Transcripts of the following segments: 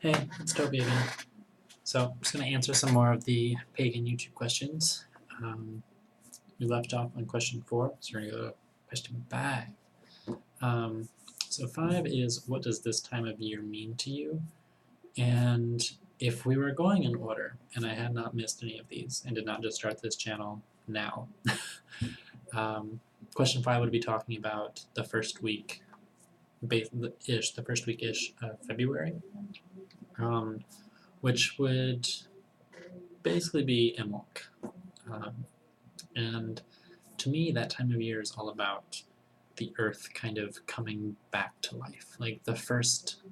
Hey, it's Toby again. So I'm just going to answer some more of the pagan YouTube questions. We left off on question 4, so we're going to go to question 5. So 5 is, what does this time of year mean to you? And if we were going in order, and I had not missed any of these, and did not just start this channel now, question 5 would be talking about the first week, the first week-ish of February. Which would basically be Imbolc. And to me, that time of year is all about the earth kind of coming back to life, like the first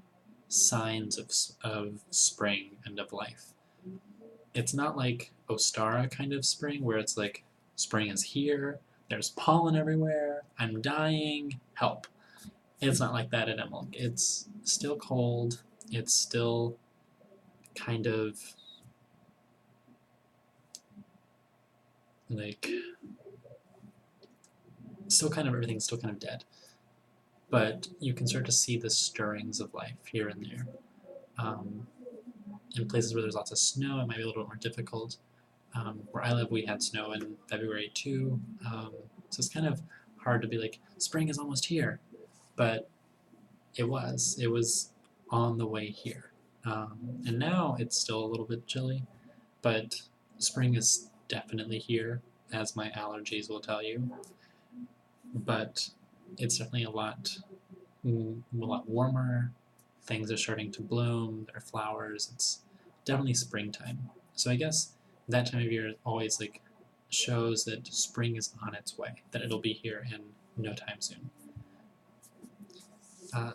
signs of spring and of life. It's not like Ostara kind of spring, where it's like, spring is here, there's pollen everywhere, I'm dying, help. It's not like that at Imbolc. It's still cold, it's still kind of like everything's still kind of dead, but you can start to see the stirrings of life here and there. In places where there's lots of snow, it might be a little bit more difficult. Where I live, we had snow in February too, so it's kind of hard to be like, spring is almost here, but it was on the way here. And now it's still a little bit chilly, but spring is definitely here, as my allergies will tell you. But it's definitely a lot warmer. Things are starting to bloom. There are flowers. It's definitely springtime. So I guess that time of year always like shows that spring is on its way. That it'll be here in no time soon.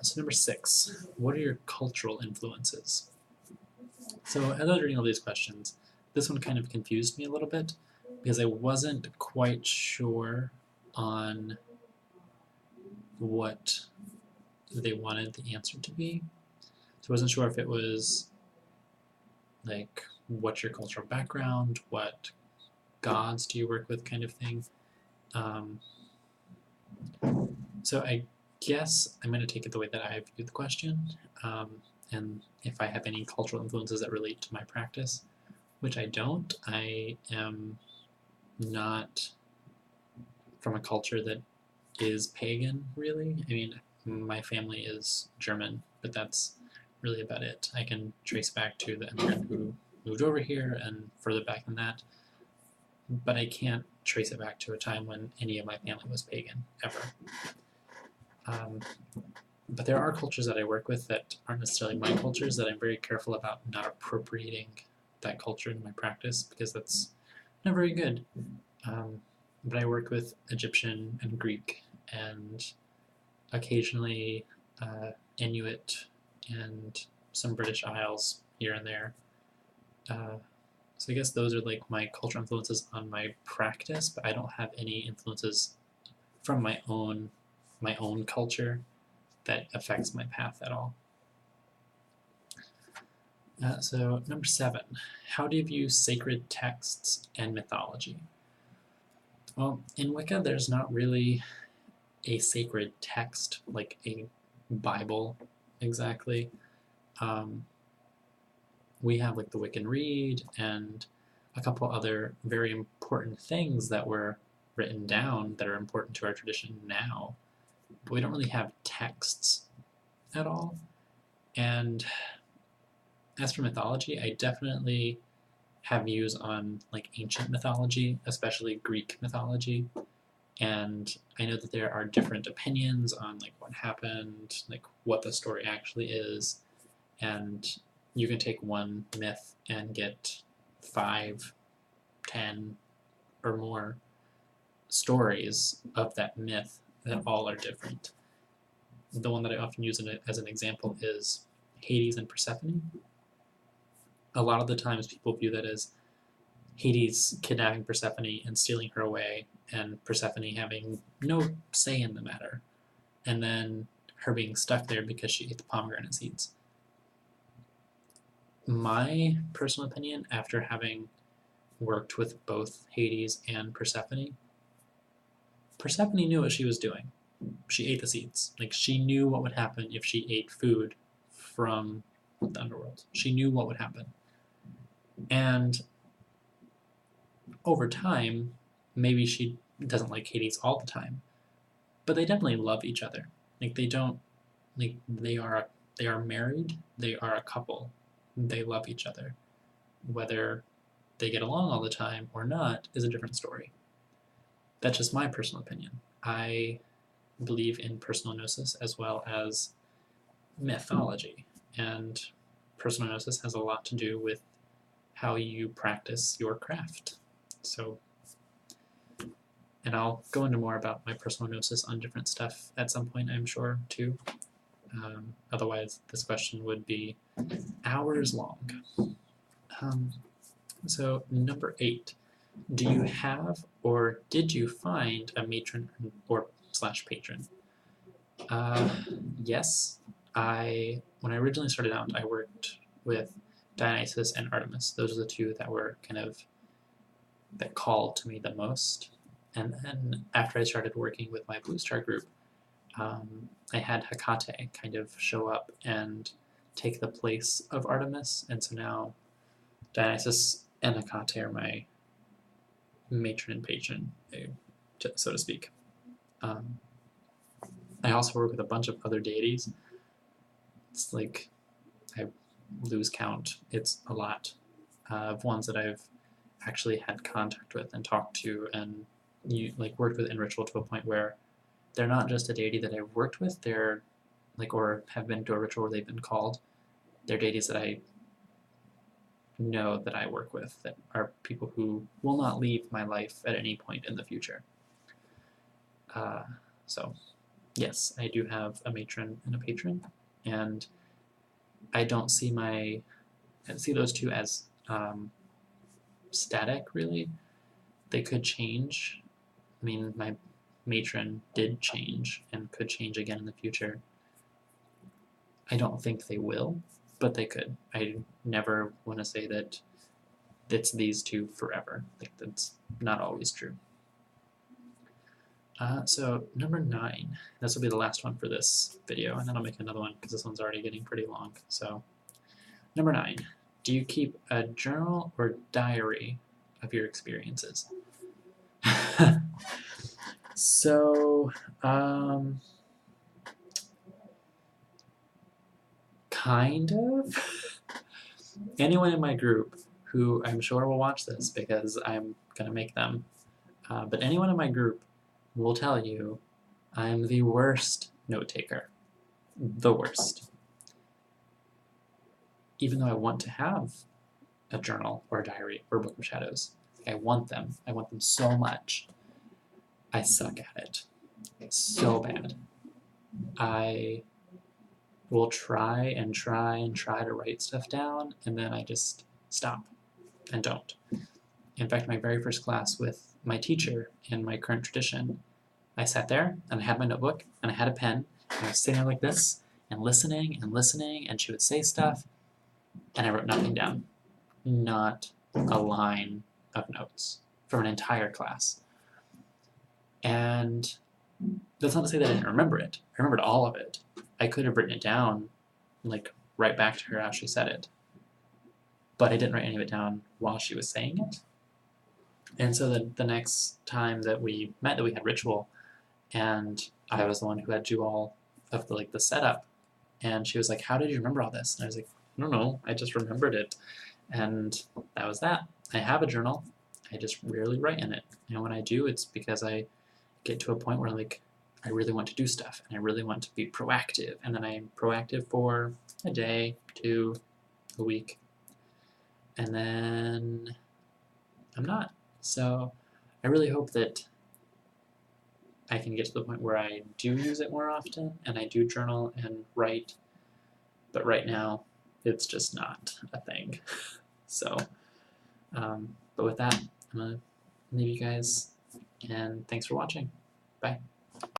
So number 6, what are your cultural influences? So as I was reading all these questions, this one kind of confused me a little bit because I wasn't quite sure on what they wanted the answer to be. So I wasn't sure if it was like, what's your cultural background, what gods do you work with kind of thing. So I guess I'm going to take it the way that I viewed the question, and if I have any cultural influences that relate to my practice, which I don't. I am not from a culture that is pagan, really. I mean, my family is German, but that's really about it. I can trace back to the immigrant who moved over here and further back than that, but I can't trace it back to a time when any of my family was pagan, ever. But there are cultures that I work with that aren't necessarily my cultures, that I'm very careful about not appropriating that culture in my practice, because that's not very good. But I work with Egyptian and Greek, and occasionally Inuit and some British Isles here and there. So I guess those are like my cultural influences on my practice, but I don't have any influences from my own culture that affects my path at all. So number 7, how do you view sacred texts and mythology? Well, in Wicca, there's not really a sacred text, like a Bible exactly. We have like the Wiccan Rede and a couple other very important things that were written down that are important to our tradition now, but we don't really have texts at all. And as for mythology, I definitely have views on like ancient mythology, especially Greek mythology, and I know that there are different opinions on like what happened, like what the story actually is, and you can take one myth and get 5, 10, or more stories of that myth that all are different. The one that I often use as an example is Hades and Persephone. A lot of the times people view that as Hades kidnapping Persephone and stealing her away, and Persephone having no say in the matter, and then her being stuck there because she ate the pomegranate seeds. My personal opinion, after having worked with both Hades and Persephone knew what she was doing. She ate the seeds. Like, she knew what would happen if she ate food from with the underworld. She knew what would happen. And over time, maybe she doesn't like Hades all the time, but they definitely love each other. Like they don't, like they are married. They are a couple. They love each other. Whether they get along all the time or not is a different story. That's just my personal opinion. I believe in personal gnosis as well as mythology, and personal gnosis has a lot to do with how you practice your craft. So, and I'll go into more about my personal gnosis on different stuff at some point, I'm sure, too. Otherwise, this question would be hours long. So, number 8. Do you have or did you find a matron or / patron? Yes. When I originally started out, I worked with Dionysus and Artemis. Those are the two that were that called to me the most. And then after I started working with my Blue Star group, I had Hecate kind of show up and take the place of Artemis, and so now Dionysus and Hecate are my matron and patron, so to speak. I also work with a bunch of other deities. It's like I lose count. It's a lot of ones that I've actually had contact with and talked to and worked with in ritual to a point where they're not just a deity that I've worked with, they're or have been to a ritual where they've been called. They're deities that I know that I work with, that are people who will not leave my life at any point in the future. So yes, I do have a matron and a patron, and I don't see those two as static, really. They could change. I mean, my matron did change and could change again in the future. I don't think they will, but they could. I never want to say that it's these two forever. That's not always true. So number 9, this will be the last one for this video, and then I'll make another one because this one's already getting pretty long. So number 9, do you keep a journal or diary of your experiences? So, kind of. Anyone in my group who I'm sure will watch this because I'm going to make them, but anyone in my group will tell you I'm the worst note taker. The worst. Even though I want to have a journal or a diary or a book of shadows, I want them. I want them so much. I suck at it. It's so bad. I will try and try and try to write stuff down, and then I just stop and don't. In fact, my very first class with my teacher in my current tradition, I sat there and I had my notebook and I had a pen and I was sitting there like this and listening, and she would say stuff and I wrote nothing down. Not a line of notes from an entire class. And that's not to say that I didn't remember it. I remembered all of it. I could have written it down, right back to her as she said it. But I didn't write any of it down while she was saying it. And so the next time that we met, that we had ritual, and I was the one who had to do all of the setup, and she was like, "How did you remember all this?" And I was like, "I don't know, I just remembered it." And that was that. I have a journal. I just rarely write in it. And when I do, it's because I get to a point where I really want to do stuff and I really want to be proactive. And then I'm proactive for a day, 2, a week, and then I'm not. So I really hope that I can get to the point where I do use it more often and I do journal and write. But right now, it's just not a thing. So, but with that, I'm going to leave you guys, and thanks for watching. Bye.